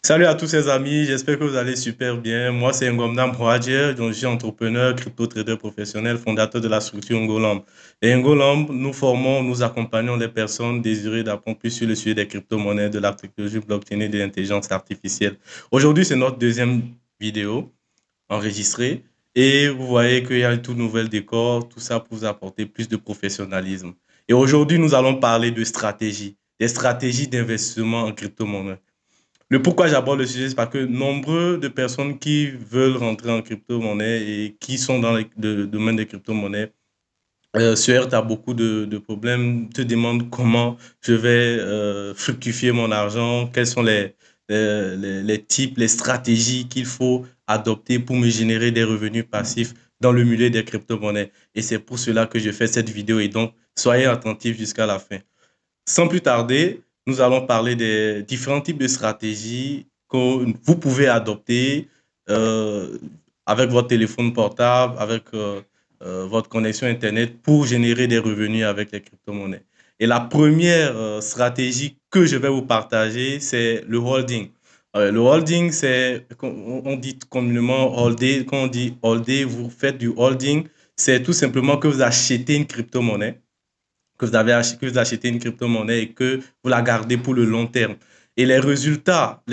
Salut à tous ces amis, j'espère que vous allez super bien. Moi, c'est Ngomdam Mboadje, donc je suis entrepreneur, crypto-trader professionnel, fondateur de la structure Ngolam. Et Ngolam, nous formons, nous accompagnons les personnes désireuses d'apprendre plus sur le sujet des crypto-monnaies, de la technologie blockchain et de l'intelligence artificielle. Aujourd'hui, c'est notre deuxième vidéo enregistrée et vous voyez qu'il y a un tout nouvel décor, tout ça pour vous apporter plus de professionnalisme. Et aujourd'hui, nous allons parler de stratégie, des stratégies d'investissement en crypto-monnaie. Le pourquoi j'aborde le sujet, c'est parce que nombreux de personnes qui veulent rentrer en crypto-monnaie et qui sont dans le domaine des crypto-monnaies se heurtent à beaucoup de problèmes, te demandent comment je vais fructifier mon argent, quels sont les types, les stratégies qu'il faut adopter pour me générer des revenus passifs dans le milieu des crypto-monnaies. Et c'est pour cela que je fais cette vidéo et donc soyez attentifs jusqu'à la fin. Sans plus tarder, nous allons parler des différents types de stratégies que vous pouvez adopter euh, avec votre téléphone portable, avec votre connexion Internet pour générer des revenus avec les crypto-monnaies. Et la première stratégie que je vais vous partager, c'est le holding. Le holding, c'est, on dit communément holder, quand on dit holder, vous faites du holding, c'est tout simplement que vous achetez une crypto-monnaie que vous avez acheté, que vous achetez une crypto-monnaie et que vous la gardez pour le long terme. Et les résultats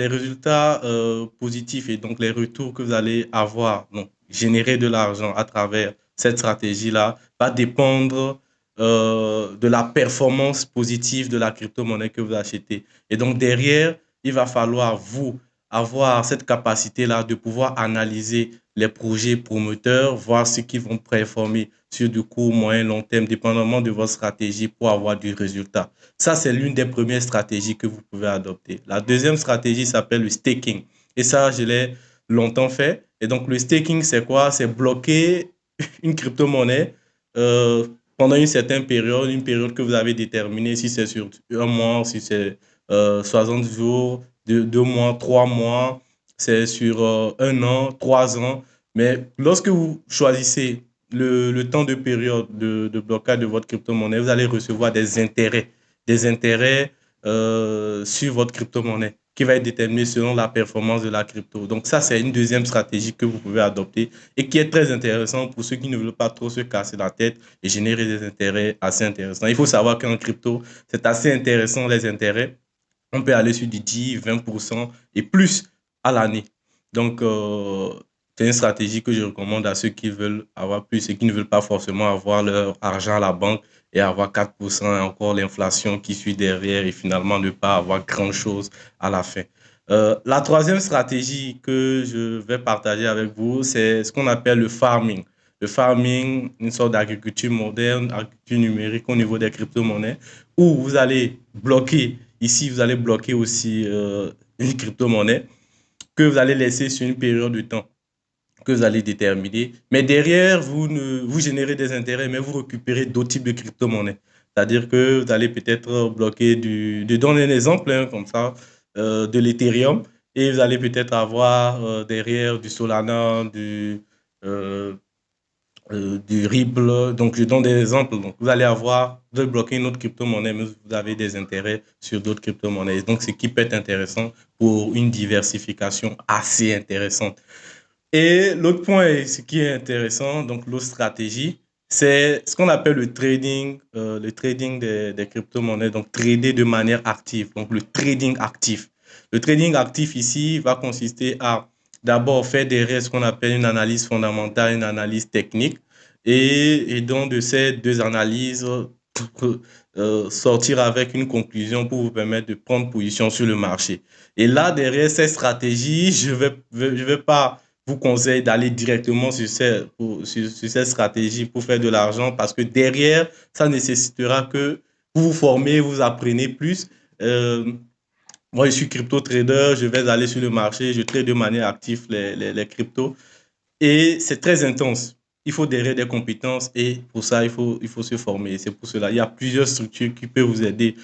positifs et donc les retours que vous allez avoir, donc générer de l'argent à travers cette stratégie-là, va dépendre de la performance positive de la crypto-monnaie que vous achetez. Et donc derrière, il va falloir vous avoir cette capacité-là de pouvoir analyser les projets promoteurs, voir ce qu'ils vont performer sur du court, moyen, long terme, dépendamment de votre stratégie pour avoir du résultat. Ça, c'est l'une des premières stratégies que vous pouvez adopter. La deuxième stratégie s'appelle le staking. Et ça, je l'ai longtemps fait. Et donc, le staking, c'est quoi? C'est bloquer une crypto-monnaie euh, pendant une période que vous avez déterminée, si c'est sur un mois, si c'est 60 jours, 2 mois, 3 mois, c'est sur un an, 3 ans. Mais lorsque vous choisissez le temps de période de blocage de votre crypto-monnaie, vous allez recevoir des intérêts sur votre crypto-monnaie qui va être déterminé selon la performance de la crypto. Donc ça, c'est une deuxième stratégie que vous pouvez adopter et qui est très intéressant pour ceux qui ne veulent pas trop se casser la tête et générer des intérêts assez intéressants. Il faut savoir qu'en crypto, c'est assez intéressant les intérêts. On peut aller sur du 10, 20% et plus à l'année. Donc, c'est une stratégie que je recommande à ceux qui veulent avoir plus et qui ne veulent pas forcément avoir leur argent à la banque et avoir 4% et encore l'inflation qui suit derrière et finalement ne pas avoir grand-chose à la fin. La troisième stratégie que je vais partager avec vous, c'est ce qu'on appelle le farming. Le farming, une sorte d'agriculture moderne, agriculture numérique au niveau des crypto-monnaies, où vous allez bloquer, ici vous allez bloquer aussi une crypto-monnaie que vous allez laisser sur une période de temps que vous allez déterminer. Mais derrière, vous générez des intérêts, mais vous récupérez d'autres types de crypto-monnaies. C'est-à-dire que vous allez peut-être bloquer de donner un exemple hein, comme ça, de l'Ethereum, et vous allez peut-être avoir derrière du Solana, euh, du Ripple. Donc, je donne des exemples. Donc, vous allez avoir, vous allez bloquer une autre crypto-monnaie, mais vous avez des intérêts sur d'autres crypto-monnaies. Donc, ce qui peut être intéressant pour une diversification assez intéressante. Et l'autre point, et ce qui est intéressant, donc l'autre stratégie, c'est ce qu'on appelle le trading des crypto-monnaies, donc trader de manière active, donc le trading actif. Le trading actif ici va consister à d'abord faire derrière ce qu'on appelle une analyse fondamentale, une analyse technique, et donc de ces deux analyses, sortir avec une conclusion pour vous permettre de prendre position sur le marché. Et là, derrière ces stratégies, je vais pas vous conseille d'aller directement sur cette stratégie pour faire de l'argent parce que derrière, ça nécessitera que vous vous formez, vous apprenez plus. Euh, Moi, je suis crypto trader, je vais aller sur le marché, je trade de manière active les cryptos et c'est très intense. Il faut derrière des compétences et pour ça, il faut se former. C'est pour cela, il y a plusieurs structures qui peuvent vous aider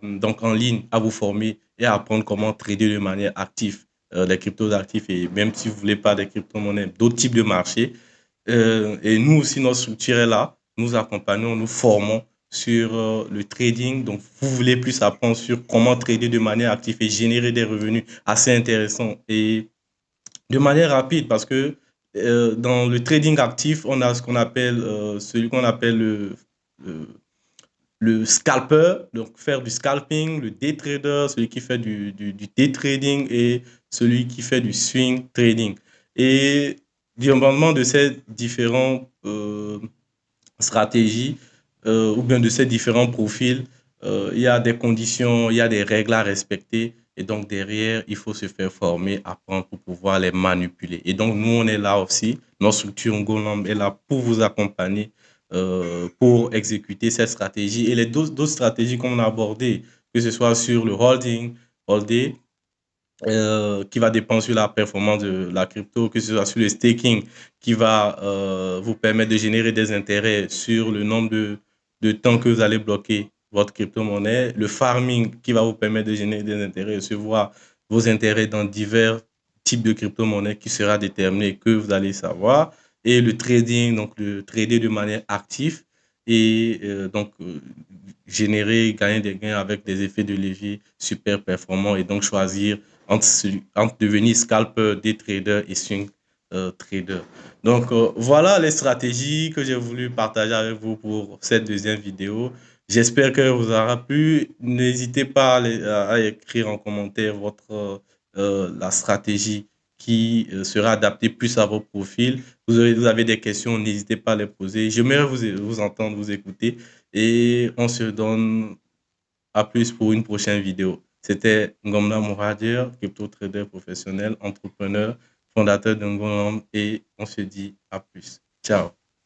donc en ligne à vous former et à apprendre comment trader de manière active les cryptos actifs et même si vous ne voulez pas des crypto-monnaies, d'autres types de marchés. Et nous aussi, notre structure est là. Nous accompagnons, nous formons sur le trading, donc vous voulez plus apprendre sur comment trader de manière active et générer des revenus assez intéressants et de manière rapide parce que dans le trading actif, on a ce qu'on appelle, celui qu'on appelle le, le scalper, donc faire du scalping, le day trader, celui qui fait du day trading et celui qui fait du swing trading. Et dépendamment de ces différents stratégies ou bien de ces différents profils, il y a des conditions, il y a des règles à respecter. Et donc derrière, il faut se faire former, apprendre pour pouvoir les manipuler. Et donc nous, on est là aussi. Notre structure Ngolam est là pour vous accompagner pour exécuter cette stratégie et les d'autres stratégies qu'on a abordées, que ce soit sur le holding, qui va dépendre sur la performance de la crypto, que ce soit sur le staking, qui va vous permettre de générer des intérêts sur le nombre de temps que vous allez bloquer votre crypto-monnaie, le farming, qui va vous permettre de générer des intérêts, de recevoir vos intérêts dans divers types de crypto-monnaies qui sera déterminé que vous allez savoir, et le trading, donc le trader de manière active, et générer, gagner des gains avec des effets de levier super performants, et donc choisir entre devenir scalper, day trader et swing trader. Donc, voilà les stratégies que j'ai voulu partager avec vous pour cette deuxième vidéo. J'espère que vous aura plu. N'hésitez pas à écrire en commentaire la stratégie qui sera adaptée plus à vos profils. Vous avez des questions, n'hésitez pas à les poser. J'aimerais vous entendre, vous écouter et on se donne à plus pour une prochaine vidéo. C'était Ngomna Mouradir, crypto trader professionnel, entrepreneur, fondateur de Ngomna et on se dit à plus. Ciao.